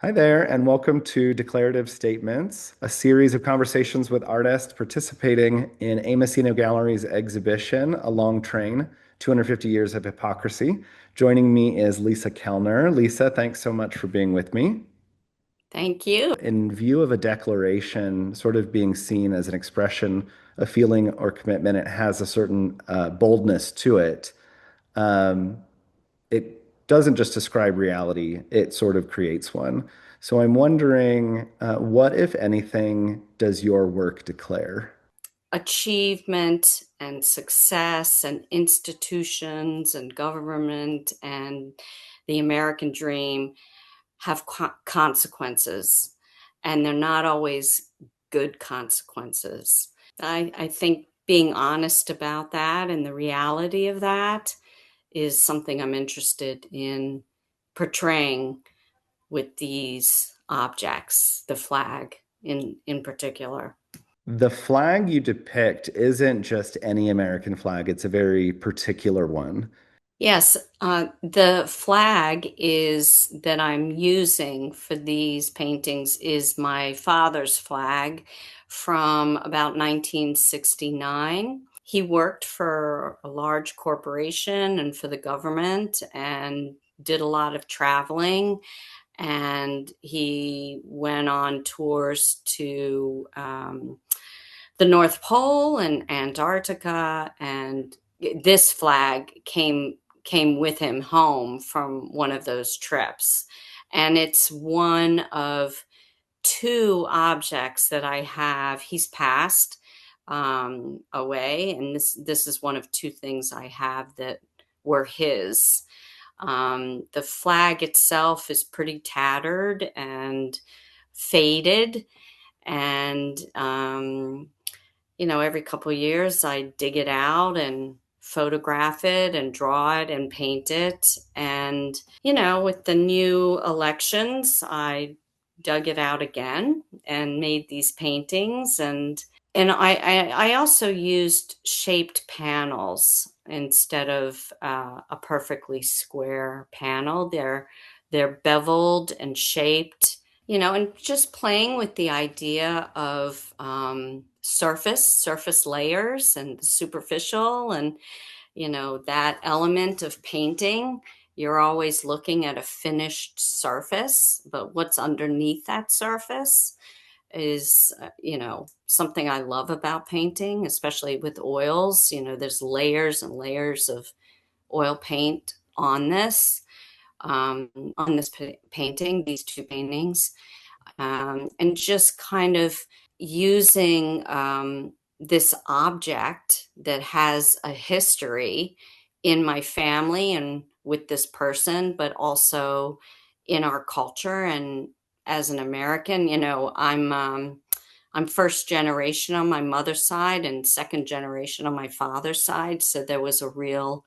Hi there, and welcome to Declarative Statements, a series of conversations with artists participating in Amos Eno Gallery's exhibition, A Long Train, 250 Years of Hypocrisy. Joining me is Lisa Kellner. Lisa, thanks so much for being with me. Thank you. In view of a declaration sort of being seen as an expression of feeling or commitment, it has a certain boldness to it. Um, it doesn't just describe reality, it sort of creates one. So I'm wondering, what, if anything, does your work declare? Achievement and success and institutions and government and the American dream have consequences, and they're not always good consequences. I think being honest about that and the reality of that is something I'm interested in portraying with these objects, the flag in particular. The flag you depict isn't just any American flag, it's a very particular one. Yes, the flag is that I'm using for these paintings is my father's flag from about 1969. He worked for a large corporation and for the government and did a lot of traveling. And he went on tours to the North Pole and Antarctica, and this flag came with him home from one of those trips. And it's one of two objects that I have. He's passed away, and this is one of two things I have that were his. The flag itself is pretty tattered and faded, and every couple of years I dig it out and photograph it and draw it and paint it. And, with the new elections, I dug it out again and made these paintings. And I also used shaped panels instead of a perfectly square panel. They're beveled and shaped, and just playing with the idea of surface layers and superficial, and that element of painting. You're always looking at a finished surface, but what's underneath that surface is something I love about painting, especially with oils. There's layers and layers of oil paint on this on this painting, these two paintings, and just kind of using this object that has a history in my family and with this person, but also in our culture. And as an American, I'm first generation on my mother's side and second generation on my father's side, so there was a real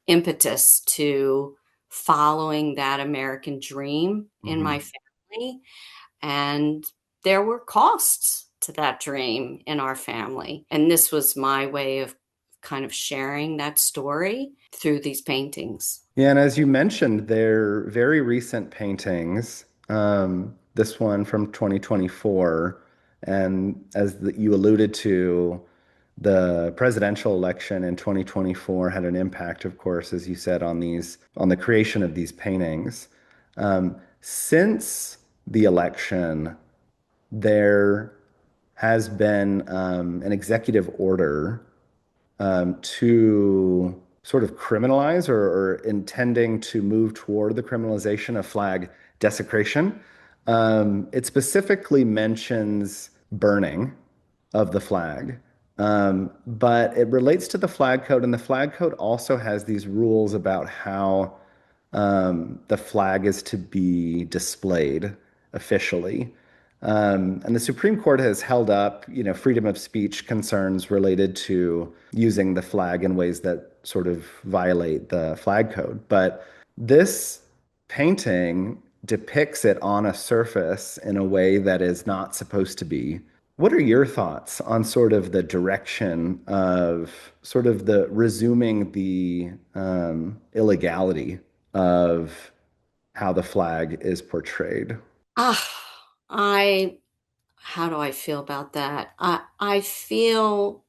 impetus to following that American dream in my Mhm. family. And there were costs to that dream in our family. And this was my way of kind of sharing that story through these paintings. Yeah, and as you mentioned, they're very recent paintings. This one from 2024, and you alluded to, the presidential election in 2024 had an impact, of course, as you said, on the creation of these paintings. Since the election, there has been an executive order to sort of criminalize or intending to move toward the criminalization of flag desecration. It specifically mentions burning of the flag, but it relates to the flag code, and the flag code also has these rules about how the flag is to be displayed officially. And the Supreme Court has held up, freedom of speech concerns related to using the flag in ways that sort of violate the flag code. But this painting depicts it on a surface in a way that is not supposed to be. What are your thoughts on sort of the direction of sort of the resuming the illegality of how the flag is portrayed? Ah, I, how do I feel about that? I feel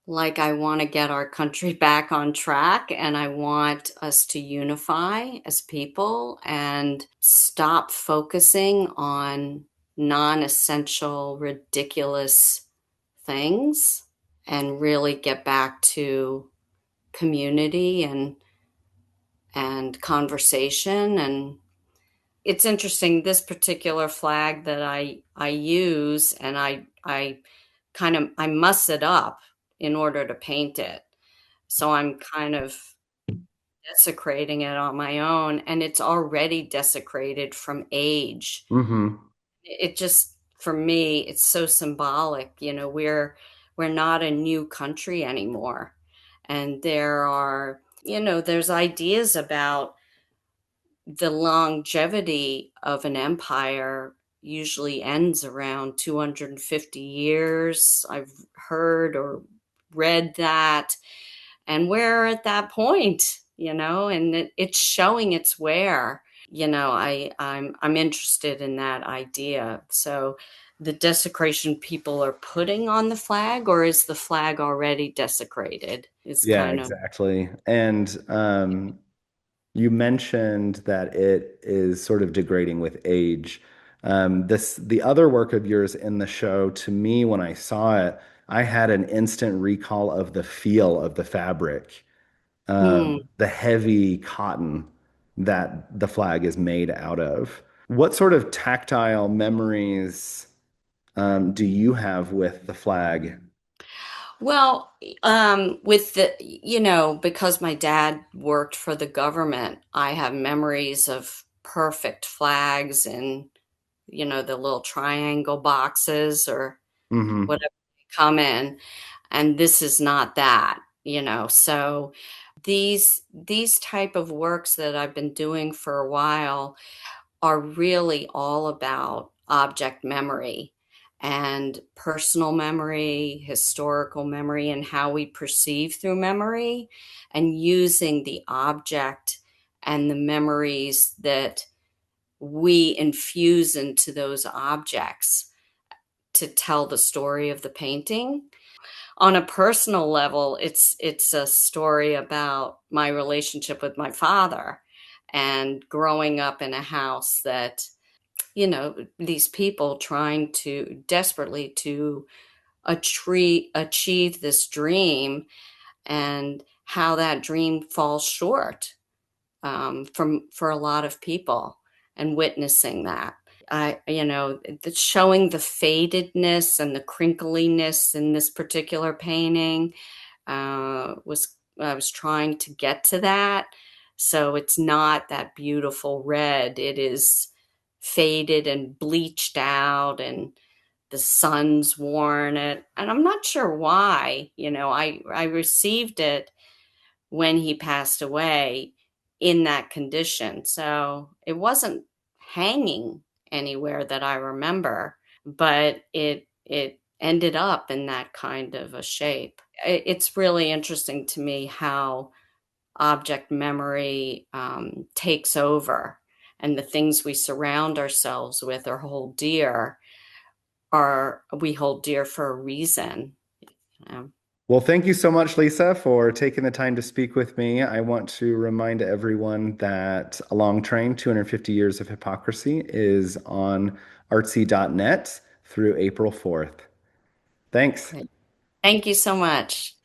like I want to get our country back on track and I want us to unify as people and stop focusing on non-essential, ridiculous things and really get back to community and conversation. And it's interesting, this particular flag that I use, and I kind of I muss it up in order to paint it. So I'm kind of desecrating it on my own, and it's already desecrated from age. Hmm. It just, for me, it's so symbolic. We're not a new country anymore. And there's ideas about the longevity of an empire usually ends around 250 years. I've heard or read that. And we're at that point, and it's showing its wear. I'm interested in that idea. So the desecration people are putting on the flag, or is the flag already desecrated? Is Yeah, kind of. exactly. And you mentioned that it is sort of degrading with age. The other work of yours in the show, to me, when I saw it, I had an instant recall of the feel of the fabric, Hmm. the heavy cotton that the flag is made out of. What sort of tactile memories do you have with the flag? Well, because my dad worked for the government, I have memories of perfect flags and, the little triangle boxes or Hmm. whatever they come in. And this is not that. So these type of works that I've been doing for a while are really all about object memory and personal memory, historical memory, and how we perceive through memory, and using the object and the memories that we infuse into those objects to tell the story of the painting. On a personal level, it's a story about my relationship with my father and growing up in a house that, these people trying to desperately to achieve this dream, and how that dream falls short, from for a lot of people, and witnessing that. Showing the fadedness and the crinkliness in this particular painting, was I was trying to get to that. So it's not that beautiful red. It is faded and bleached out, and the sun's worn it. And I'm not sure why. I received it when he passed away in that condition. So it wasn't hanging anywhere that I remember, but it ended up in that kind of a shape. It's really interesting to me how object memory takes over, and the things we surround ourselves with or hold dear are we hold dear for a reason. Um, Well, thank you so much, Lisa, for taking the time to speak with me. I want to remind everyone that A Long Train, 250 Years of Hypocrisy, is on artsy.net through April 4th. Thanks. Thank you so much.